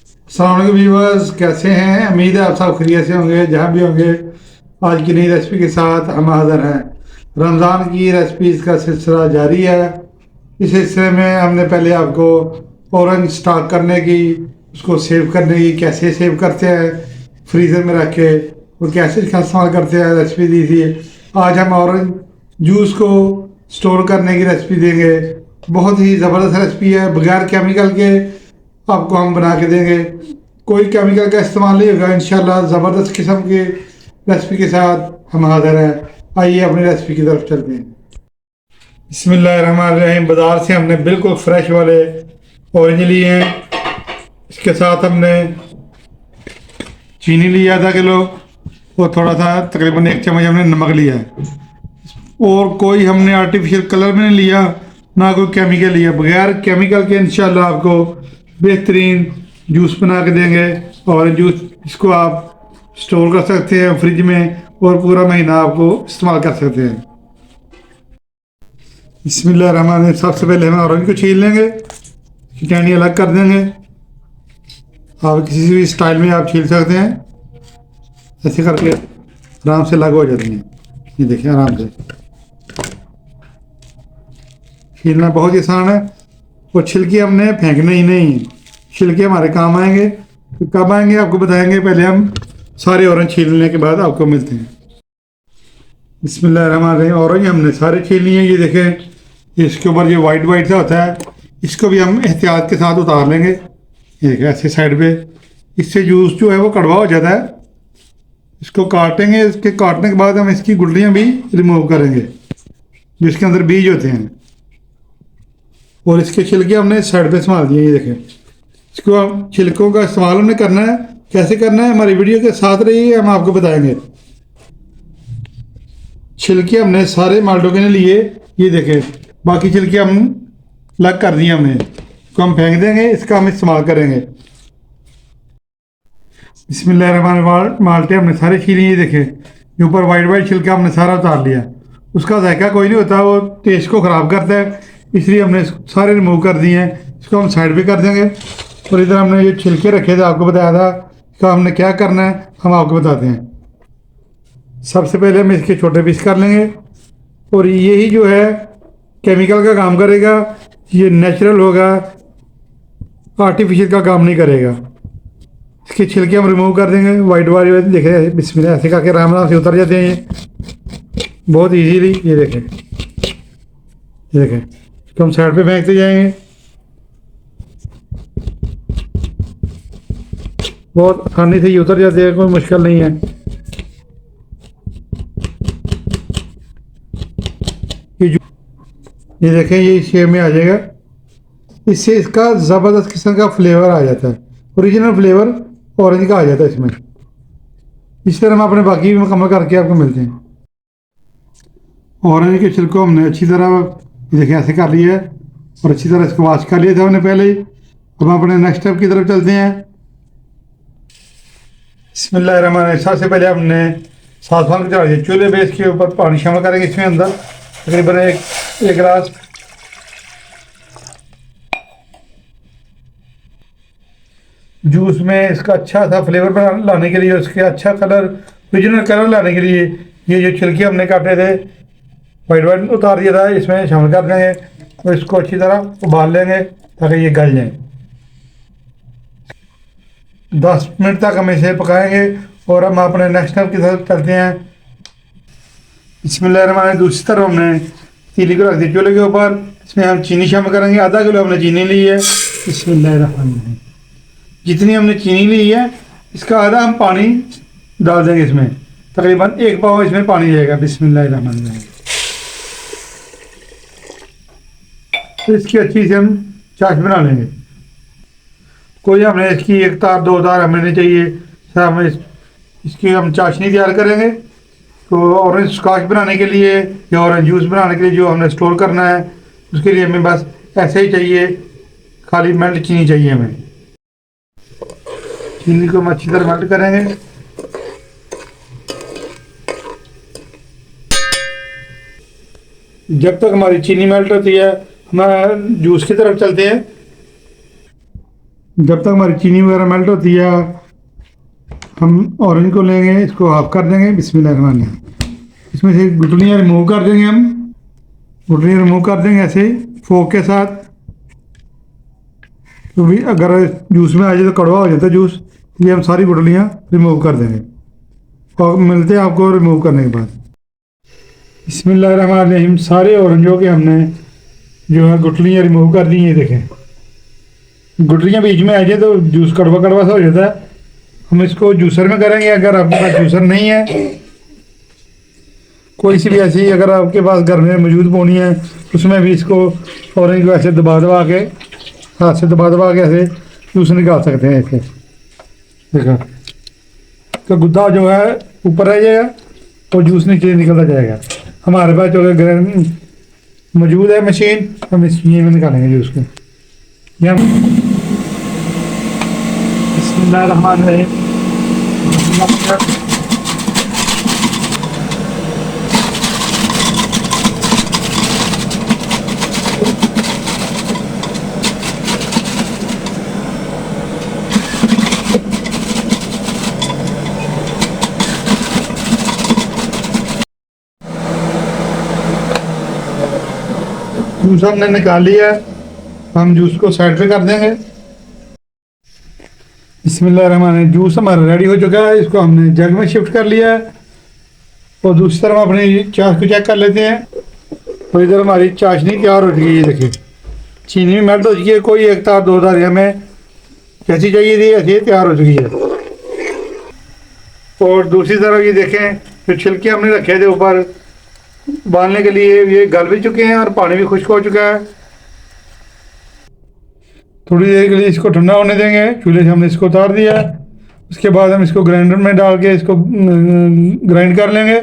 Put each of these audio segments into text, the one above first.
अस्सलाम वालेकुम व्यूअर्स, कैसे हैं? उम्मीद है आप सब खैरियत से होंगे जहाँ भी होंगे। आज की नई रेसिपी के साथ हम हाज़िर हैं। रमज़ान की रेसिपीज़ का सिलसिला जारी है। इस सिलसिले में हमने पहले आपको ऑरेंज स्टॉक करने की, उसको सेव करने की, कैसे सेव करते हैं फ्रीज़र में रख के और कैसे इसका इस्तेमाल करते हैं, रेसिपी दी थी। आज हम ऑरेंज जूस को स्टोर करने की रेसिपी देंगे। बहुत ही ज़बरदस्त रेसिपी है, बगैर केमिकल के आपको हम बना के देंगे। कोई केमिकल का इस्तेमाल नहीं होगा इंशाल्लाह। ज़बरदस्त किस्म की रेसिपी के साथ हम हाजिर हैं। आइए अपनी रेसिपी की तरफ चलते हैं। बिस्मिल्लाहिर्रहमानिर्रहीम। बाज़ार से हमने बिल्कुल फ्रेश वाले ऑरेंज लिए हैं। इसके साथ हमने चीनी लिया आधा किलो और थोड़ा सा तकरीबन 1 चम्मच हमने नमक लिया है। और कोई हमने आर्टिफिशियल कलर भी नहीं लिया, ना कोई केमिकल लिया। बगैर केमिकल के इंशाल्लाह आपको बेहतरीन जूस बना के देंगे। और जूस इसको आप स्टोर कर सकते हैं फ्रिज में और पूरा महीना आपको इस्तेमाल कर सकते हैं। बिस्मिल्लाहिर्रहमानिर्रहीम। सबसे पहले हम ऑरेंज को छील लेंगे, टहनी अलग कर देंगे। आप किसी भी स्टाइल में आप छील सकते हैं, ऐसे करके आराम से अलग हो जाती हैं। ये देखिए आराम से छीलना बहुत ही आसान है। और छिलके हमने फेंकने ही नहीं, छिलके हमारे काम आएंगे। तो कब आएंगे आपको बताएंगे, पहले हम सारे ऑरेंज छीलने के बाद आपको मिलते हैं। बिस्मिल्लाहिर्रहमानिर्रहीम। ऑरेंज हमने सारे छील लिए। ये देखें, इसके ऊपर जो वाइट वाइट सा होता है, इसको भी हम एहतियात के साथ उतार लेंगे। ये देखें ऐसे साइड पे, इससे जूस जो है वो कड़वा हो जाता है। इसको काटेंगे, इसके काटने के बाद हम इसकी गुठलियाँ भी रिमूव करेंगे जो इसके अंदर बीज होते हैं। और इसके छिलके हमने साइड पे संभाल दिए। ये देखें, इसको हम छिलकों का इस्तेमाल हमने करना है। कैसे करना है, हमारी वीडियो के साथ रहिए, हम आपको बताएंगे। छिलके हमने सारे माल्टो के लिए ये देखें, बाकी छिलके हम अलग कर दिए हमने, इसको हम फेंक देंगे, इसका हम इस्तेमाल करेंगे। बिस्मिल्लाहिर्रहमानिर्रहीम। माल्टे हमने सारे छील लिए। ये देखें, जो ऊपर वाइट वाइट छिलका हमने सारा उतार लिया। उसका जायका कोई नहीं होता, वो टेस्ट को ख़राब करता है, इसलिए हमने सारे रिमूव कर दिए हैं। इसको हम साइड पे कर देंगे। और इधर हमने जो छिलके रखे थे, आपको बताया था इसका हमने क्या करना है, हम आपको बताते हैं। सबसे पहले हम इसके छोटे पीस कर लेंगे। और यही जो है केमिकल का काम करेगा, ये नेचुरल होगा, आर्टिफिशियल का काम नहीं करेगा। इसके छिलके हम रिमूव कर देंगे। वाइट वाइट देखें, बिस्मिल्लाह ऐसे करके आराम आराम से उतर जाते हैं ये बहुत इजीली। ये देखें, ये देखें, इसको हम साइड पे फेंकते जाएंगे। बहुत आसानी से ये उतर जाते हैं, कोई मुश्किल नहीं है। ये देखें, ये इस शेप में आ जाएगा। इससे इसका ज़बरदस्त किस्म का फ्लेवर आ जाता है, ओरिजिनल फ्लेवर ऑरेंज का आ जाता है इसमें। इस तरह हम अपने बाकी भी मुकम्मल करके आपको मिलते हैं। ऑरेंज के छिलको हमने अच्छी तरह देखिए ऐसे कर लिया है और अच्छी तरह इसको वॉश कर लिया था हमने पहले ही। अब हम अपने नेक्स्ट स्टेप की तरफ चलते हैं। बिस्मिल्लाहिर्रहमानिर्रहीम। सबसे पहले हमने साफ़ान चढ़ा दिया चूल्हे पे, इसके ऊपर पानी शामिल करेंगे। इसमें अंदर तकरीबन एक गिलास। जूस में इसका अच्छा सा फ्लेवर लाने के लिए, उसके अच्छा कलर, ओरिजिनल कलर लाने के लिए, ये जो छिलके हमने काटे थे, वाइट वाइट उतार दिया था, इसमें शामिल कर देंगे और इसको अच्छी तरह उबाल लेंगे ताकि ये गल जाए। 10 मिनट तक हम इसे पकाएंगे और हम अपने नेक्स्ट स्टेप की तरफ चलते हैं। बिस्मिल्लाहिर्रहमानिर्रहीम। दूसरी तरफ हमने तीली को रख दिया चूल्हे के ऊपर। इसमें हम चीनी शामिल करेंगे। आधा किलो हमने चीनी ली है। बिस्मिल्लाहिर्रहमानिर्रहीम। जितनी हमने चीनी ली है, इसका आधा हम पानी डाल देंगे इसमें। तकरीबन 1 पाव इसमें पानी जाएगा। बिस्मिल्लाहिर्रहमानिर्रहीम। तो इसकी अच्छी से हम चाश बना लेंगे। कोई हमने इसकी 1 तार 2 तार हमें नहीं चाहिए। सर हमें इसकी हम चाशनी तैयार करेंगे। तो ऑरेंज स्कॉच बनाने के लिए या ऑरेंज जूस बनाने के लिए जो हमने स्टोर करना है, उसके लिए हमें बस ऐसे ही चाहिए, खाली मेल्ट चीनी चाहिए हमें। चीनी को हम अच्छी तरह मेल्ट करेंगे। जब तक हमारी चीनी मेल्ट होती है, हम जूस की तरफ चलते हैं। जब तक हमारी चीनी वगैरह मेल्ट होती है हम ऑरेंज को लेंगे, इसको हाफ कर देंगे। बिस्मिल्लाहिर्रहमानिर्रहीम। इसमें से गुठलियाँ रिमूव कर देंगे हम, गुठलियाँ रिमूव कर देंगे ऐसे फोक के साथ। तो भी अगर जूस में आ जाए तो कड़वा हो जाता है जूस, ये हम सारी गुठलियाँ रिमूव कर देंगे और मिलते हैं आपको रिमूव करने के बाद। बिस्मिल्लाहिर्रहमानिर्रहीम। सारे ऑरेंजों के हमने जो है गुठलियाँ रिमूव कर दी हैं। देखें गुठलियाँ बीच में आ जाए तो जूस कड़वा कड़वा सा हो जाता है। हम इसको जूसर में करेंगे। अगर आपके पास जूसर नहीं है, कोई सी भी ऐसी अगर आपके पास घर में मौजूद पोनी है, उसमें भी इसको ऑरेंज को ऐसे दबा दबा के, हाथ से दबा दबा के ऐसे जूस निकाल सकते हैं। ऐसे देखो तो गुद्दा जो है ऊपर रह जाएगा और जूस नीचे निकलता जाएगा। हमारे पास जो है ग्राइंड मौजूद है मशीन, हम इस में निकालेंगे जूस को। बिस्मिल्लाहिर्रहमानिर्रहीम। जूस हमने निकाल लिया है, हम जूस को साइड पे कर देंगे। बिस्मिल्लाहिर्रहमानिर्रहीम। जूस हमारा रेडी हो चुका है, इसको हमने जग में शिफ्ट कर लिया है और दूसरी तरफ अपनी चाश को चेक कर लेते हैं। तो इधर हमारी चाशनी तैयार हो चुकी है। देखिए चीनी भी मेल्ट हो चुकी है, कोई एक तार दो तार हमें जैसी चाहिए थी ऐसी तैयार हो चुकी है। और दूसरी तरफ ये देखें जो छिलके हमने रखे थे ऊपर बांधने के लिए, ये गल भी चुके हैं और पानी भी खुश्क हो चुका है। थोड़ी देर के लिए इसको ठंडा होने देंगे। चूल्हे से हमने इसको उतार दिया। उसके बाद हम इसको ग्राइंडर में डाल के इसको ग्राइंड कर लेंगे।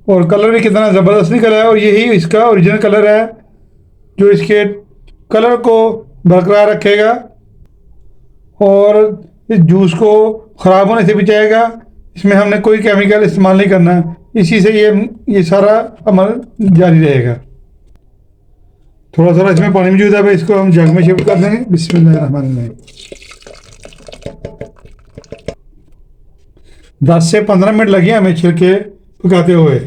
और कलर भी कितना ज़बरदस्त निकला है, और यही इसका ओरिजिनल कलर है जो इसके कलर को बरकरार रखेगा और इस जूस को ख़राब होने से बचाएगा। इसमें हमने कोई केमिकल इस्तेमाल नहीं करना, इसी से ये सारा अमल जारी रहेगा। थोड़ा थोड़ा इसमें पानी मौजूद है, इसको हम जग में शिफ्ट कर देंगे। बिस्मिल्लाहिर्रहमानिर्रहीम। 10 से 15 मिनट लगे हमें छिलके पकाते हुए।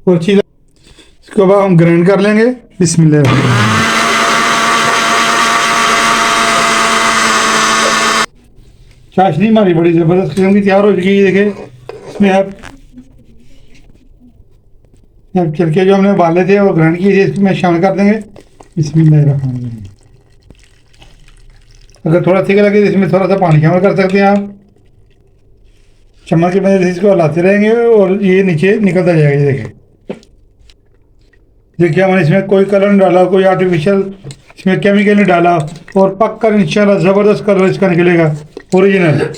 और चीज़ इसको बाद हम ग्राइंड कर लेंगे। बिस्मिल्लाहिर्रहमानिर्रहीम। चाशनी हमारी बड़ी ज़बरदस्त किस्म की तैयार हो चुकी है। देखें इसमें आप छिलके जो हमने उबाले थे और ग्राइंड किए थे इसमें शामिल कर देंगे। बिस्मिल्लाहिर्रहमानिर्रहीम। अगर थोड़ा थिक लगे तो इसमें थोड़ा सा पानी शामिल कर सकते हैं आप। चम्मच की मदद से इसको हिलाते रहेंगे और ये नीचे निकलता जाएगा। ये देखें देखिए हमने इसमें कोई कलर नहीं डाला, कोई आर्टिफिशियल इसमें केमिकल नहीं डाला, और पक्का इंशाल्लाह ज़बरदस्त कलर इसका निकलेगा ओरिजिनल।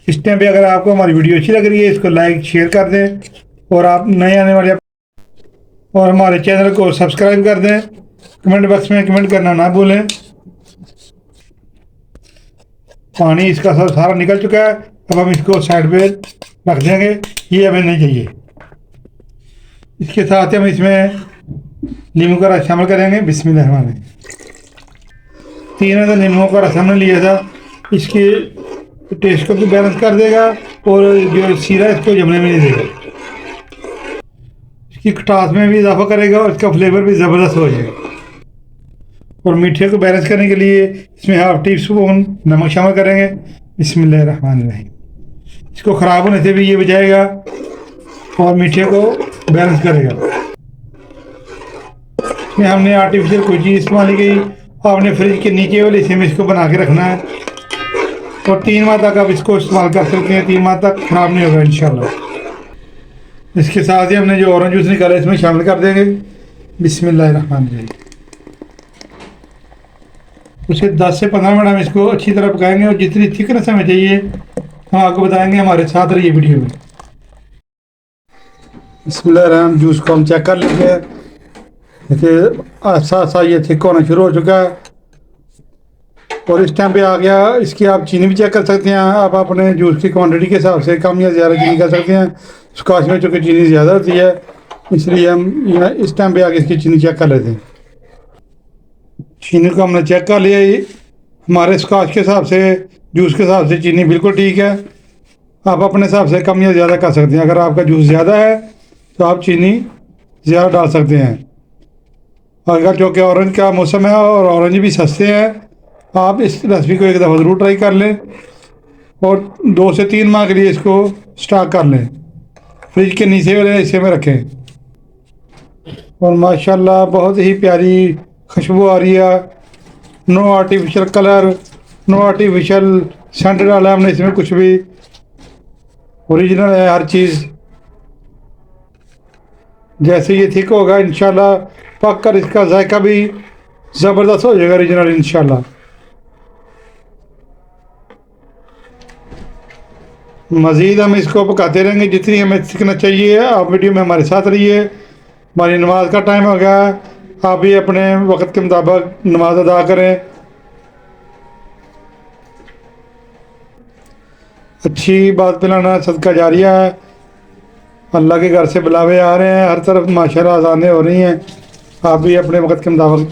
इस टाइम पे अगर आपको हमारी वीडियो अच्छी लग रही है इसको लाइक शेयर कर दें, और आप नए आने वाले और हमारे चैनल को सब्सक्राइब कर दें। कमेंट बॉक्स में कमेंट करना ना भूलें। पानी इसका सब सारा निकल चुका है, अब हम इसको साइड पे रख देंगे, ये हमें नहीं चाहिए। इसके साथ हम इसमें नींबू का रस शामिल करेंगे। बिस्मिल्लाहिर्रहमानिर्रहीम। 3 नींबू का रस हमने लिया था, इसके टेस्ट को भी बैलेंस कर देगा और जो सीरा इसको जमने में नहीं देगा, इसकी खटास में भी इजाफा करेगा और इसका फ्लेवर भी ज़बरदस्त हो जाएगा। और मीठे को बैलेंस करने के लिए इसमें ½ टीस्पून नमक शामिल करेंगे। बिस्मिल्लाहिर्रहमानिर्रहीम। इसको ख़राब होने से भी ये बचाएगा और मीठे को बैलेंस करेगा। इसमें हमने आर्टिफिशियल कोई चीज़ इस्तेमाल की, आपने फ्रिज के नीचे वाले हिस्से में इसको बना के रखना है और 3 माह तक आप इसको इस्तेमाल कर सकते हैं। 3 माह तक ख़राब नहीं होगा इंशाल्लाह। इसके साथ ही हमने जो ऑरेंज जूस निकाला इसमें शामिल कर देंगे। बिस्मिल्लाहिर्रहमानिर्रहीम। उसे 10 से 15 मिनट हम इसको अच्छी तरह पकाएंगे और जितनी थिकनेस हमें चाहिए हम आपको बताएंगे। हमारे साथ रहिए वीडियो में। बिस्मिल्लाहिर्रहमानिर्रहीम। जूस को हम चेक कर लेंगे। देखिए आसा आसा ये थिक होना शुरू हो चुका है और इस टाइम पे आ गया। इसकी आप चीनी भी चेक कर सकते हैं। आप अपने जूस की क्वांटिटी के हिसाब से कम या ज़्यादा चीनी कर सकते हैं। स्कॉच में चूँकि चीनी ज़्यादा होती है इसलिए हम यहाँ इस टाइम पे आके इसकी चीनी चेक कर लेते हैं। चीनी को हमने चेक कर लिया। ये हमारे स्कॉच के हिसाब से, जूस के हिसाब से चीनी बिल्कुल ठीक है। आप अपने हिसाब से कम या ज़्यादा कर सकते हैं। अगर आपका जूस ज़्यादा है तो आप चीनी ज़्यादा डाल सकते हैं। अगर जो कि ऑरेंज का मौसम है और ऑरेंज भी सस्ते हैं, आप इस रेसिपी को एक दफ़ा ज़रूर ट्राई कर लें और 2 से 3 माह के लिए इसको स्टॉक कर लें। फ्रिज के नीचे वाले हिस्से में रखें। और माशाल्लाह बहुत ही प्यारी खुशबू आ रही है। No artificial colour, no artificial scent डाला हमने इसमें, कुछ भी ओरिजिनल है हर चीज़। जैसे ये थिक होगा इंशाल्लाह पक कर इसका जायका भी ज़बरदस्त हो जाएगा ओरिजिनल इंशाल्लाह। मज़ीद हम इसको पकाते रहेंगे जितनी हमें सीखना चाहिए। आप वीडियो में हमारे साथ रहिए। हमारी नमाज का टाइम हो गया, आप भी अपने वक्त के मुताबिक नमाज अदा करें। अच्छी बात पिलाना सदका जारिया है। अल्लाह के घर से बुलावे आ रहे हैं, हर तरफ माशाल्लाह अज़ानें हो रही हैं। आप भी अपने वक्त के मुताबिक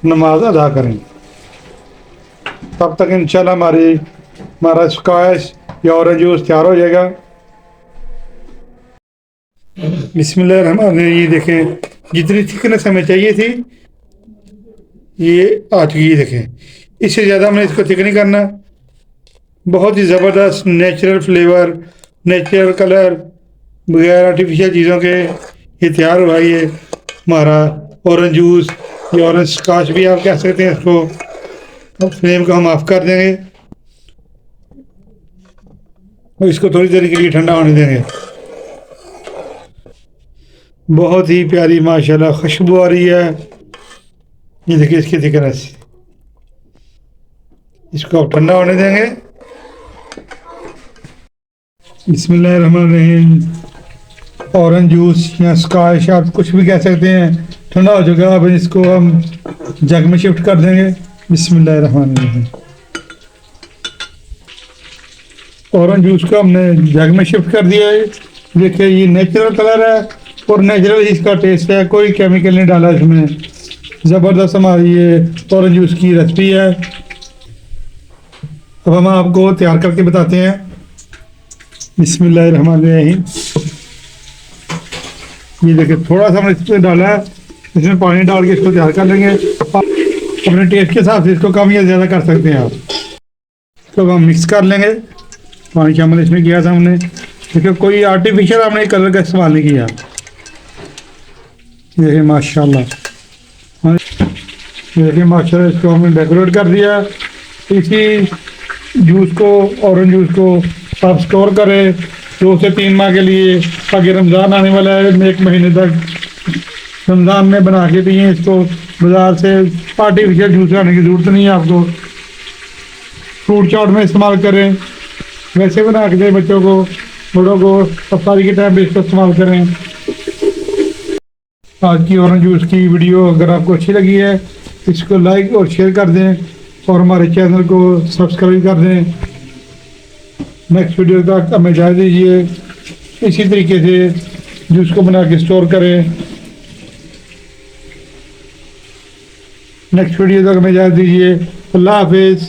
नमाज अदा करें। तब तक इंशाल्लाह हमारा स्क्वैश या ऑरेंज जूस तैयार हो जाएगा। बिस्मिल्लाहिर्रहमानिर्रहीम। ये देखें जितनी थिकनेस हमें चाहिए थी ये आ चुकी है। देखें इससे ज़्यादा हमने इसको थिक नहीं करना। बहुत ही ज़बरदस्त नेचुरल फ्लेवर, नेचुरल कलर, बगैर आर्टिफिशियल चीज़ों के ये तैयार हुआ। ये हमारा ऑरेंज जूस या ऑरेंज स्कॉच भी आप कह सकते हैं इसको। अब फ्लेम को हम ऑफ कर देंगे और इसको थोड़ी देर के लिए ठंडा होने देंगे। बहुत ही प्यारी माशाल्लाह खुशबू आ रही है। ये देखिए इसकी थिकनेस। इसको अब ठंडा होने देंगे। बिस्मिल्लाहिर्रहमानिर्रहीम। ऑरेंज जूस या स्कॉच आप कुछ भी कह सकते हैं ठंडा हो चुका है। अब इसको हम जग में शिफ्ट कर देंगे। बिस्मिल्लाहिर्रहमानिर्रहीम। ऑरेंज जूस को हमने जग में शिफ्ट कर दिया है। देखिए ये नेचुरल कलर है और नेचुरल इसका टेस्ट है, कोई केमिकल नहीं डाला इसमें। ज़बरदस्त हमारी ये ऑरेंज जूस की रेसिपी है। अब हम आपको तैयार करके बताते हैं। बिस्मिल्लाहिर्रहमानिर्रहीम। ये देखिए थोड़ा सा हमने इसमें डाला है, इसमें पानी डाल के इसको तैयार कर लेंगे। अपने टेस्ट के हिसाब से इसको कम या ज़्यादा कर सकते हैं आप। इसको हम मिक्स कर लेंगे। पानी शामिल इसमें किया था हमने। देखिए कोई आर्टिफिशियल हमने कलर का इस्तेमाल नहीं किया। देखिए माशाल्लाह, देखिए माशाल्लाह इसको हमने डेकोरेट कर दिया। इसी जूस को, ऑरेंज जूस को आप स्टोर करें 2 से 3 माह के लिए, ताकि रमज़ान आने वाला है 1 महीने तक रमज़ान में बना के पिए इसको। बाज़ार से आर्टिफिशियल जूस लाने की ज़रूरत नहीं है आपको। फ्रूट चाट में इस्तेमाल करें, वैसे बना के दें बच्चों को, बड़ों को। अफ्तारी के टाइम पे इसको इस्तेमाल करें। आज की ऑरेंज जूस की वीडियो अगर आपको अच्छी लगी है इसको लाइक और शेयर कर दें और हमारे चैनल को सब्सक्राइब कर दें। नेक्स्ट वीडियो तक हमें इजाज़त दीजिए। इसी तरीके से जूस को बना के स्टोर करें। नेक्स्ट वीडियो तक हमें इजाज़त दीजिए। अल्लाह हाफिज़।